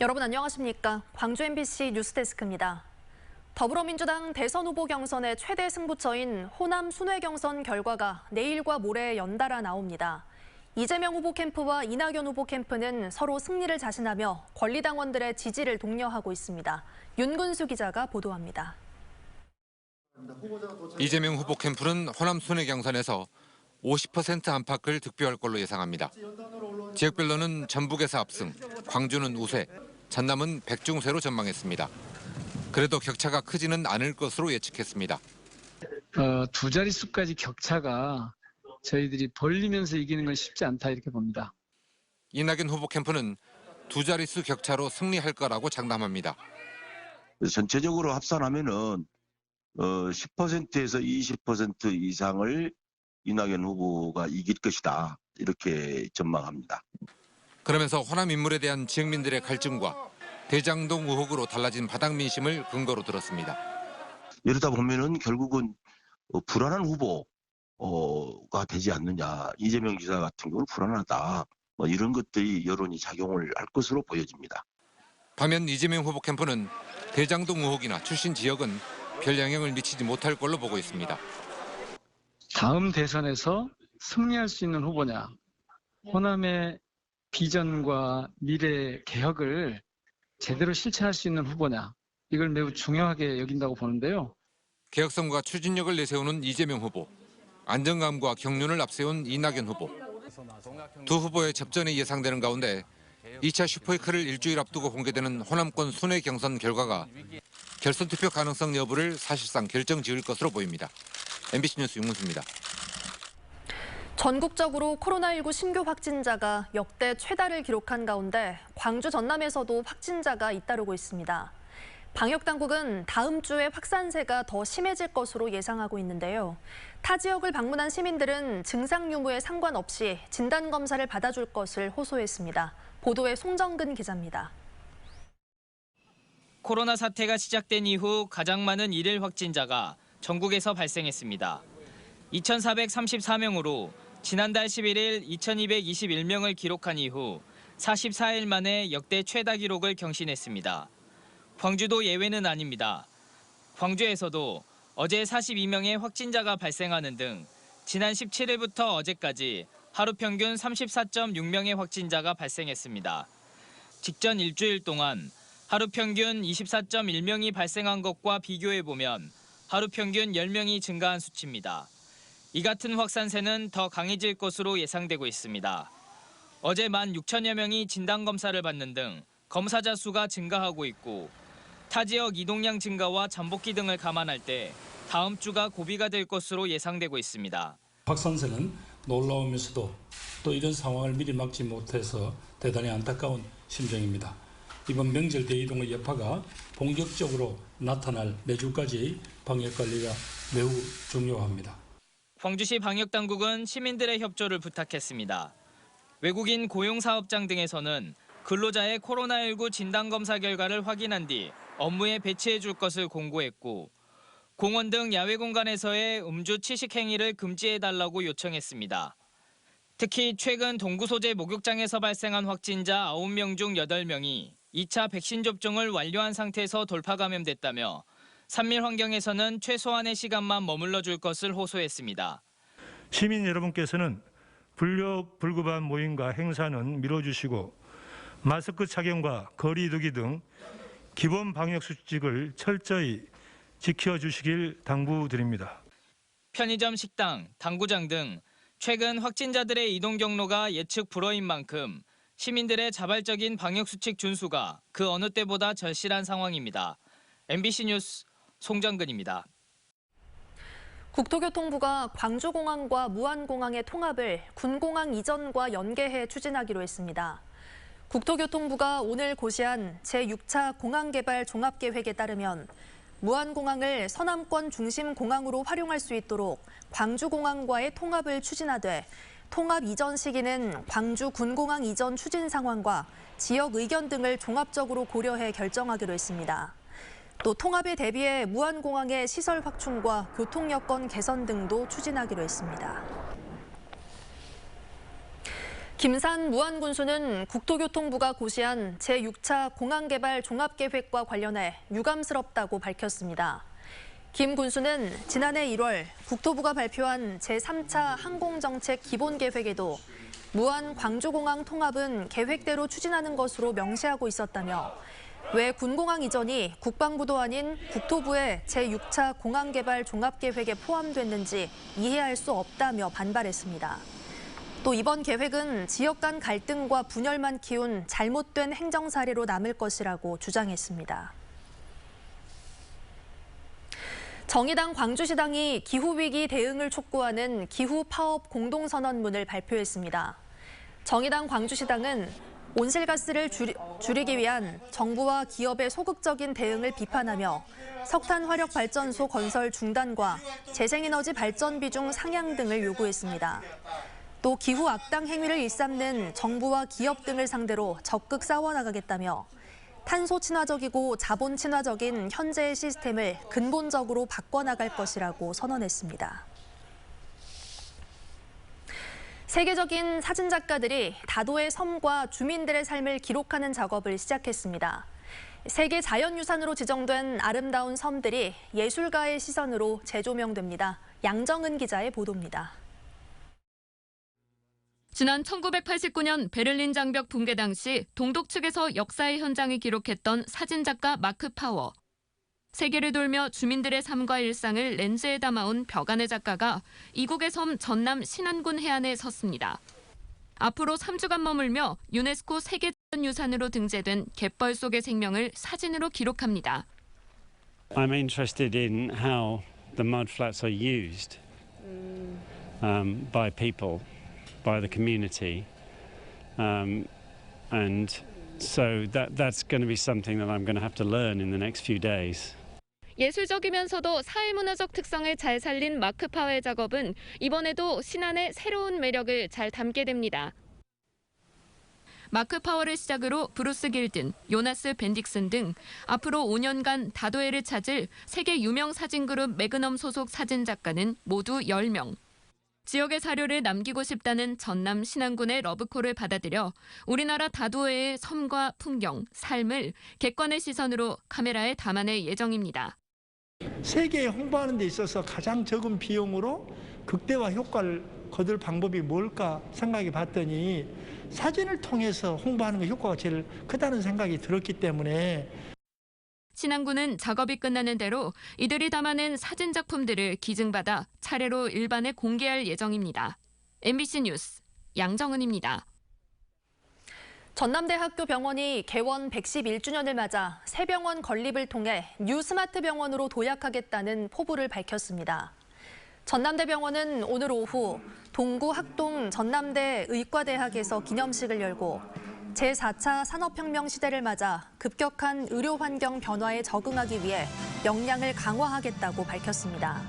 여러분 안녕하십니까? 광주 MBC 뉴스데스크입니다. 더불어민주당 대선 후보 경선의 최대 승부처인 호남 순회 경선 결과가 내일과 모레 연달아 나옵니다. 이재명 후보 캠프와 이낙연 후보 캠프는 서로 승리를 자신하며 권리당원들의 지지를 독려하고 있습니다. 윤근수 기자가 보도합니다. 이재명 후보 캠프는 호남 순회 경선에서 50% 안팎을 득표할 걸로 예상합니다. 지역별로는 전북에서 압승, 광주는 우세, 전남은 백중세로 전망했습니다. 그래도 격차가 크지는 않을 것으로 예측했습니다. 두 자릿수까지 격차가 저희들이 벌리면서 이기는 건 쉽지 않다 이렇게 봅니다. 이낙연 후보 캠프는 두 자릿수 격차로 승리할 거라고 장담합니다. 전체적으로 합산하면은 10%에서 20% 이상을 이낙연 후보가 이길 것이다 이렇게 전망합니다. 그러면서 호남 인물에 대한 지역민들의 갈증과 대장동 의혹으로 달라진 바닥 민심을 근거로 들었습니다. 이러다 보면은 결국은 불안한 후보가 되지 않느냐. 이재명 지사 같은 경우는 불안하다. 이런 것들이 여론이 작용을 할 것으로 보여집니다. 반면 이재명 후보 캠프는 대장동 의혹이나 출신 지역은 별 영향을 미치지 못할 걸로 보고 있습니다. 다음 대선에서 승리할 수 있는 후보냐, 호남의 비전과 미래 개혁을 제대로 실천할 수 있는 후보냐, 이걸 매우 중요하게 여긴다고 보는데요. 개혁성과 추진력을 내세우는 이재명 후보, 안정감과 경륜을 앞세운 이낙연 후보. 두 후보의 접전이 예상되는 가운데 2차 슈퍼위크를 일주일 앞두고 공개되는 호남권 순회 경선 결과가 결선 투표 가능성 여부를 사실상 결정지을 것으로 보입니다. MBC 뉴스 윤문수입니다. 전국적으로 코로나19 신규 확진자가 역대 최다를 기록한 가운데 광주 전남에서도 확진자가 잇따르고 있습니다. 방역당국은 다음 주에 확산세가 더 심해질 것으로 예상하고 있는데요. 타 지역을 방문한 시민들은 증상 유무에 상관없이 진단검사를 받아줄 것을 호소했습니다. 보도에 송정근 기자입니다. 코로나 사태가 시작된 이후 가장 많은 일일 확진자가 전국에서 발생했습니다. 2,434명으로 지난달 11일 2,221명을 기록한 이후 44일 만에 역대 최다 기록을 경신했습니다. 광주도 예외는 아닙니다. 광주에서도 어제 42명의 확진자가 발생하는 등 지난 17일부터 어제까지 하루 평균 34.6명의 확진자가 발생했습니다. 직전 일주일 동안 하루 평균 24.1명이 발생한 것과 비교해보면 하루 평균 10명이 증가한 수치입니다. 이 같은 확산세는 더 강해질 것으로 예상되고 있습니다. 어제 16,000여 명이 진단검사를 받는 등 검사자 수가 증가하고 있고 타 지역 이동량 증가와 잠복기 등을 감안할 때 다음 주가 고비가 될 것으로 예상되고 있습니다. 확산세는 놀라우면서도 또 이런 상황을 미리 막지 못해서 대단히 안타까운 심정입니다. 이번 명절 대이동의 여파가 본격적으로 나타날 매주까지 방역관리가 매우 중요합니다. 광주시 방역당국은 시민들의 협조를 부탁했습니다. 외국인 고용사업장 등에서는 근로자의 코로나19 진단검사 결과를 확인한 뒤 업무에 배치해 줄 것을 공고했고 공원 등 야외 공간에서의 음주 취식 행위를 금지해달라고 요청했습니다. 특히 최근 동구 소재 목욕장에서 발생한 확진자 9명 중 8명이 2차 백신 접종을 완료한 상태에서 돌파 감염됐다며 산밀 환경에서는 최소한의 시간만 머물러 줄 것을 호소했습니다. 시민 여러분께서는 불급한 모임과 행사는 미뤄주시고 마스크 착용과 거리 두기 등 기본 방역 수칙을 철저히 지켜주시길 당부드립니다. 편의점, 식당, 당구장 등 최근 확진자들의 이동 경로가 예측 불허인 만큼 시민들의 자발적인 방역 수칙 준수가 그 어느 때보다 절실한 상황입니다. MBC 뉴스 송정근입니다. 국토교통부가 광주공항과 무안공항의 통합을 군공항 이전과 연계해 추진하기로 했습니다. 국토교통부가 오늘 고시한 제6차 공항개발 종합계획에 따르면 무안공항을 서남권 중심 공항으로 활용할 수 있도록 광주공항과의 통합을 추진하되 통합 이전 시기는 광주 군공항 이전 추진 상황과 지역 의견 등을 종합적으로 고려해 결정하기로 했습니다. 또 통합에 대비해 무안공항의 시설 확충과 교통 여건 개선 등도 추진하기로 했습니다. 김산 무안군수는 국토교통부가 고시한 제6차 공항개발 종합계획과 관련해 유감스럽다고 밝혔습니다. 김 군수는 지난해 1월 국토부가 발표한 제3차 항공정책 기본계획에도 무안 광주공항 통합은 계획대로 추진하는 것으로 명시하고 있었다며 왜 군공항 이전이 국방부도 아닌 국토부의 제6차 공항개발 종합계획에 포함됐는지 이해할 수 없다며 반발했습니다. 또 이번 계획은 지역 간 갈등과 분열만 키운 잘못된 행정 사례로 남을 것이라고 주장했습니다. 정의당 광주시당이 기후위기 대응을 촉구하는 기후파업 공동선언문을 발표했습니다. 정의당 광주시당은 온실가스를 줄이기 위한 정부와 기업의 소극적인 대응을 비판하며 석탄 화력 발전소 건설 중단과 재생에너지 발전 비중 상향 등을 요구했습니다. 또 기후 악당 행위를 일삼는 정부와 기업 등을 상대로 적극 싸워나가겠다며 탄소 친화적이고 자본 친화적인 현재의 시스템을 근본적으로 바꿔나갈 것이라고 선언했습니다. 세계적인 사진작가들이 다도의 섬과 주민들의 삶을 기록하는 작업을 시작했습니다. 세계 자연유산으로 지정된 아름다운 섬들이 예술가의 시선으로 재조명됩니다. 양정은 기자의 보도입니다. 지난 1989년 베를린 장벽 붕괴 당시 동독 측에서 역사의 현장을 기록했던 사진작가 마크 파워. 세계를 돌며 주민들의 삶과 일상을 렌즈에 담아온 벽안의 작가가 이국의 섬 전남 신안군 해안에 섰습니다. 앞으로 3주간 머물며 유네스코 세계자연유산으로 등재된 갯벌 속의 생명을 사진으로 기록합니다. I'm interested in how the mudflats are used by people, by the community, and so that's going to be something that I'm going to have to learn in the next few days. 예술적이면서도 사회문화적 특성을 잘 살린 마크 파워의 작업은 이번에도 신안의 새로운 매력을 잘 담게 됩니다. 마크 파워를 시작으로 브루스 길든, 요나스 벤딕슨 등 앞으로 5년간 다도해를 찾을 세계 유명 사진그룹 매그넘 소속 사진작가는 모두 10명. 지역의 사료를 남기고 싶다는 전남 신안군의 러브콜을 받아들여 우리나라 다도해의 섬과 풍경, 삶을 객관의 시선으로 카메라에 담아낼 예정입니다. 세계에 홍보하는 데 있어서 가장 적은 비용으로 극대화 효과를 거둘 방법이 뭘까 생각해 봤더니 사진을 통해서 홍보하는 게 효과가 제일 크다는 생각이 들었기 때문에 신안군은 작업이 끝나는 대로 이들이 담아낸 사진 작품들을 기증받아 차례로 일반에 공개할 예정입니다. MBC 뉴스 양정은입니다. 전남대학교 병원이 개원 111주년을 맞아 새 병원 건립을 통해 뉴 스마트 병원으로 도약하겠다는 포부를 밝혔습니다. 전남대병원은 오늘 오후 동구 학동 전남대 의과대학에서 기념식을 열고 제4차 산업혁명 시대를 맞아 급격한 의료 환경 변화에 적응하기 위해 역량을 강화하겠다고 밝혔습니다.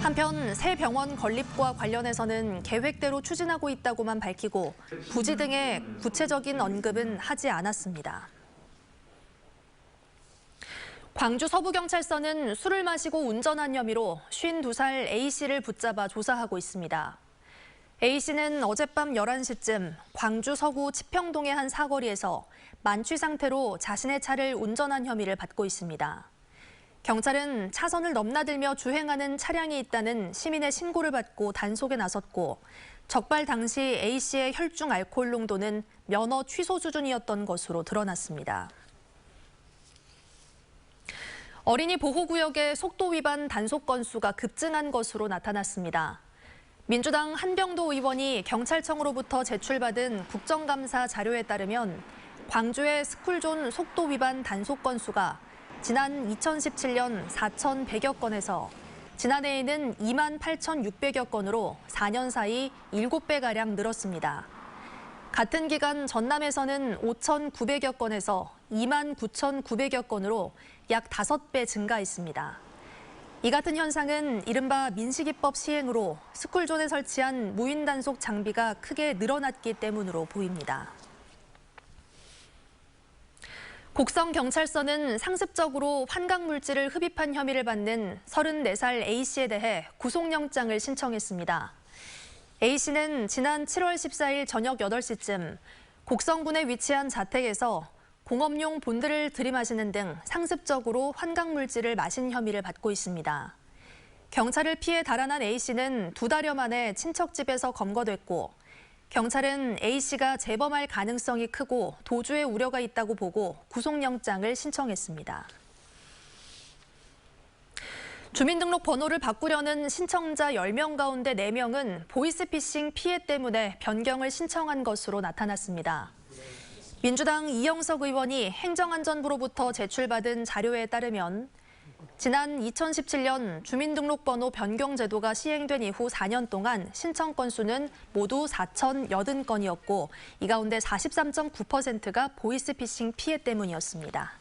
한편 새 병원 건립과 관련해서는 계획대로 추진하고 있다고만 밝히고 부지 등의 구체적인 언급은 하지 않았습니다. 광주 서부경찰서는 술을 마시고 운전한 혐의로 52살 A씨를 붙잡아 조사하고 있습니다. A씨는 어젯밤 11시쯤 광주 서구 치평동의 한 사거리에서 만취 상태로 자신의 차를 운전한 혐의를 받고 있습니다. 경찰은 차선을 넘나들며 주행하는 차량이 있다는 시민의 신고를 받고 단속에 나섰고 적발 당시 A씨의 혈중 알코올 농도는 면허 취소 수준이었던 것으로 드러났습니다. 어린이 보호구역의 속도 위반 단속 건수가 급증한 것으로 나타났습니다. 민주당 한병도 의원이 경찰청으로부터 제출받은 국정감사 자료에 따르면 광주의 스쿨존 속도 위반 단속 건수가 지난 2017년 4,100여 건에서 지난해에는 28,600여 건으로 4년 사이 7배가량 늘었습니다. 같은 기간 전남에서는 5,900여 건에서 29,900여 건으로 약 5배 증가했습니다. 이 같은 현상은 이른바 민식이법 시행으로 스쿨존에 설치한 무인 단속 장비가 크게 늘어났기 때문으로 보입니다. 곡성경찰서는 상습적으로 환각물질을 흡입한 혐의를 받는 34살 A씨에 대해 구속영장을 신청했습니다. A씨는 지난 7월 14일 저녁 8시쯤 곡성군에 위치한 자택에서 공업용 본드를 들이마시는 등 상습적으로 환각물질을 마신 혐의를 받고 있습니다. 경찰을 피해 달아난 A씨는 2달여 만에 친척 집에서 검거됐고 경찰은 A씨가 재범할 가능성이 크고 도주의 우려가 있다고 보고 구속영장을 신청했습니다. 주민등록 번호를 바꾸려는 신청자 10명 가운데 4명은 보이스피싱 피해 때문에 변경을 신청한 것으로 나타났습니다. 민주당 이영석 의원이 행정안전부로부터 제출받은 자료에 따르면 지난 2017년 주민등록번호 변경 제도가 시행된 이후 4년 동안 신청 건수는 모두 4,080건이었고 이 가운데 43.9%가 보이스피싱 피해 때문이었습니다.